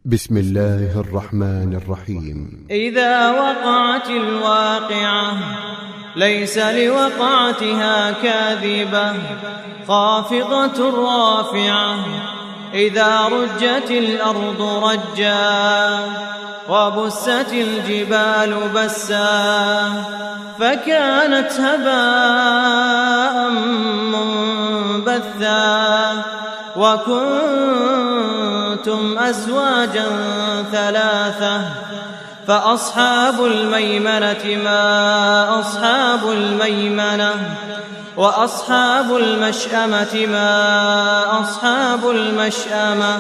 بسم الله الرحمن الرحيم. إذا وقعت الواقعة ليس لوقعتها كاذبة خافضة رافعة إذا رجت الأرض رجا وبست الجبال بسا فكانت هباء منبثا وكنتم أزواجا ثلاثة فأصحاب الميمنة ما أصحاب الميمنة وأصحاب المشأمة ما أصحاب المشأمة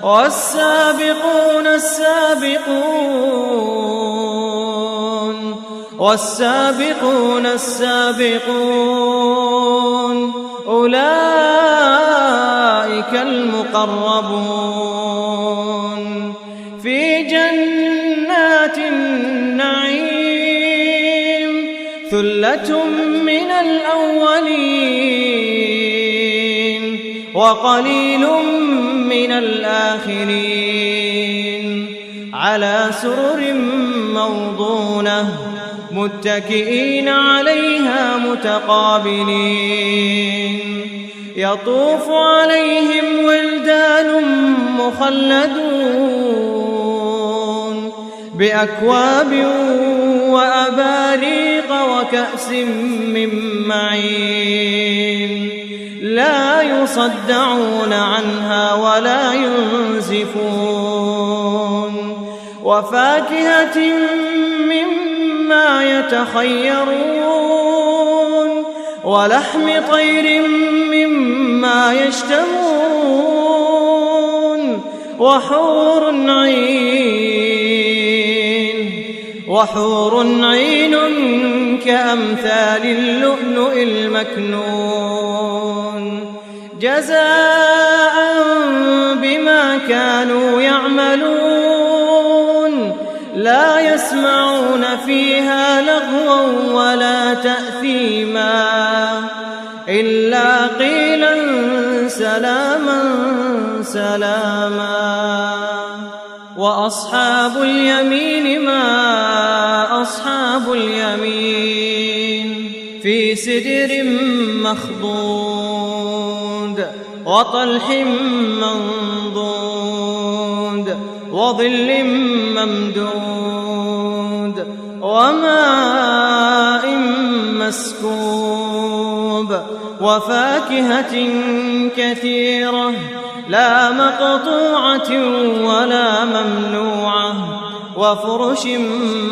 والسابقون السابقون أولئك المقربون في جنات النعيم ثلة من الأولين وقليل من الآخرين على سرر موضونة متكئين عليها متقابلين يطوف عليهم ولدان مخلدون بأكواب وأباريق وكأس من معين لا يصدعون عنها ولا ينزفون وفاكهة مما يتخيرون ولحم طير مما يشتهون وحور عين كأمثال اللؤلؤ المكنون جزاء بما كانوا يعملون لا يسمعون فيها لغوا ولا تأثيما إلا قيلا سلاما سلاما وأصحاب اليمين ما أصحاب اليمين في سدر مخضود وطلح منضود وظل ممدود وماء مسكوب وفاكهة كثيرة لا مقطوعة ولا ممنوعة وفرش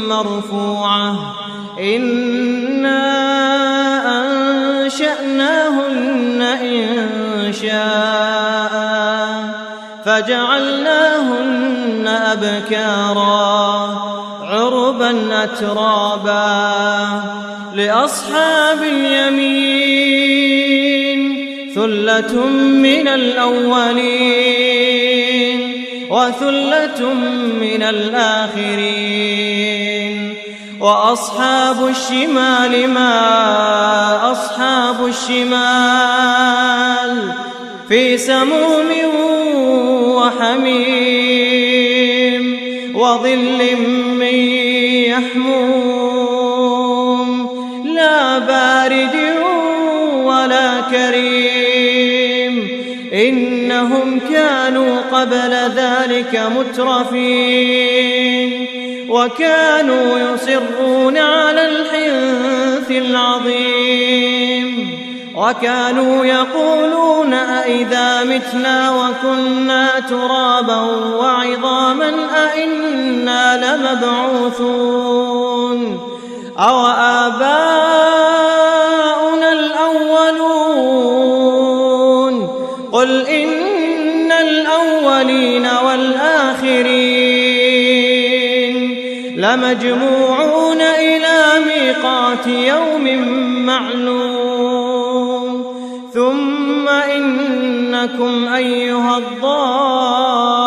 مرفوعة إنا أنشأناهن إنشاء فجعلناهن أبكارا عربا أترابا لأصحاب اليمين ثلة من الأولين وثلة من الآخرين وأصحاب الشمال ما أصحاب الشمال في سموم وحميم وظل من يحموم لا بارد ولا كريم إنهم كانوا قبل ذلك مترفين وكانوا يصرون على الحنث العظيم وكانوا يقولون أئذا متنا وكنا ترابا وعظاما أئنا لمبعوثون أو آباؤنا الأولون قل إن الأولين والآخرين لمجموعون إلى ميقات يوم معلوم ثم إنكم أيها الضالون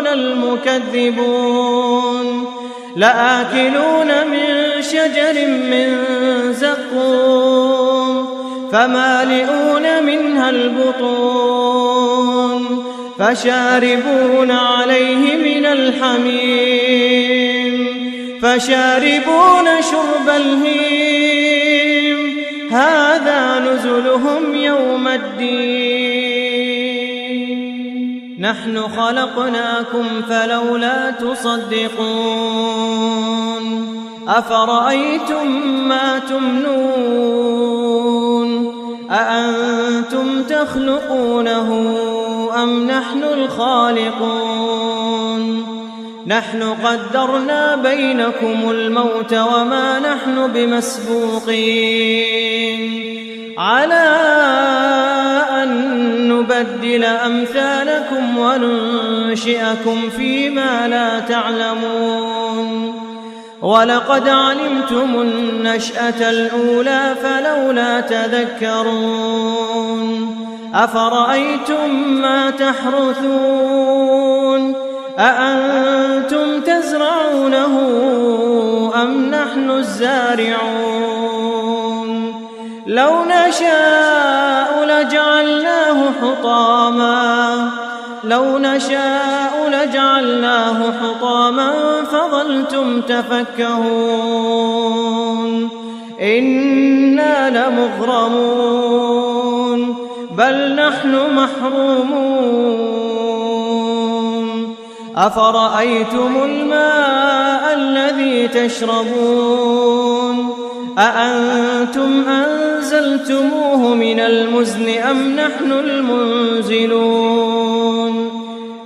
المكذبون لآكلون من شجر من زقوم فمالئون منها البطون فشاربون عليه من الحميم فشاربون شرب الهيم هذا نزلهم يوم الدين نحن خلقناكم فلولا تصدقون أفرأيتم ما تمنون أأنتم تخلقونه أم نحن الخالقون نحن قدرنا بينكم الموت وما نحن بمسبوقين على أن نبدل أمثالكم وننشئكم فيما لا تعلمون ولقد علمتم النشأة الأولى فلولا تذكرون أفرأيتم ما تحرثون أأنتم تزرعونه أم نحن الزارعون لو نشاء لجعلناه حطاما فظلتم تفكهون إنا لمغرمون بل نحن محرومون أفرأيتم الماء الذي تشربون أأنتم أنزلتموه من المزن أم نحن المنزلون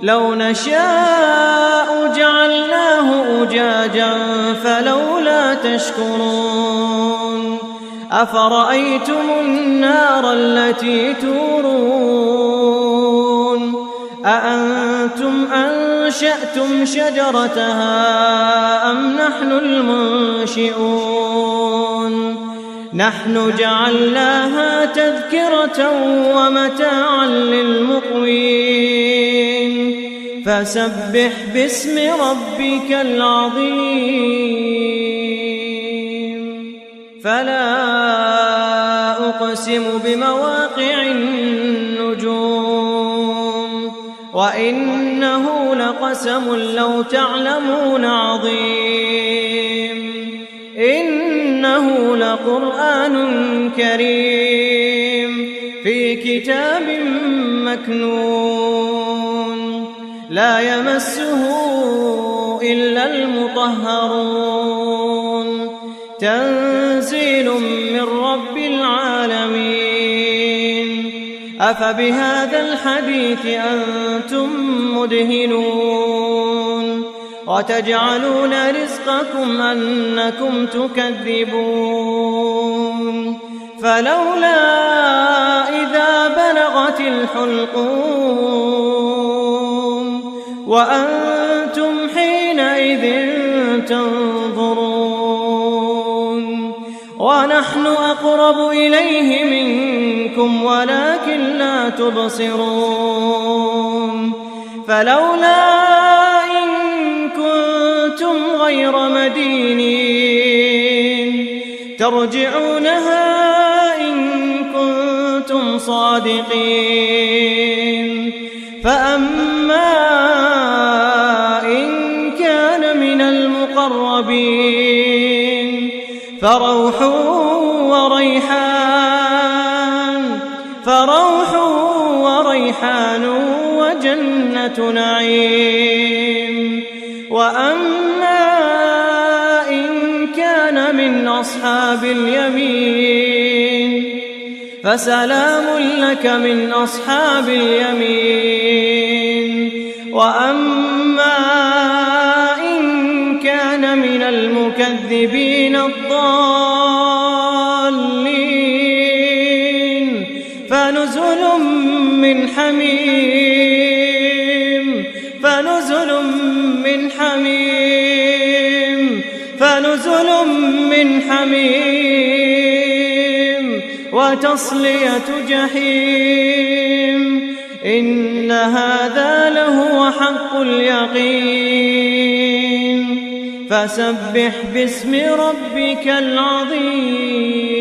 لو نشاء جعلناه أجاجا فلولا تشكرون أفرأيتم النار التي تورون أأنتم أنشأتم شجرتها أم نحن المنشئون نحن جعلناها تذكرة ومتاعا للمقوين فسبح باسم ربك العظيم فلا أقسم بمواقع النجوم وإنه لقسم لو تعلمون عظيم إنه لقرآن كريم في كتاب مكنون لا يمسه إلا المطهرون تنزيل من رب العالمين أفبهذا الحديث أنتم مدهنون وتجعلون رزقكم أنكم تكذبون فلولا إذا بلغت الحلقوم وأنتم حينئذ تنظرون ونحن أقرب إليه منكم ولكن لا تبصرون فلولا غير مدينين ترجعونها إن كنتم صادقين فأما إن كان من المقربين فروح وريحان وجنة نعيم وأما إن كان من أصحاب اليمين فسلام لك من أصحاب اليمين وأما إن كان من المكذبين الضالين فنزل من حميم وتصلية جحيم إن هذا لهو حق اليقين فسبح باسم ربك العظيم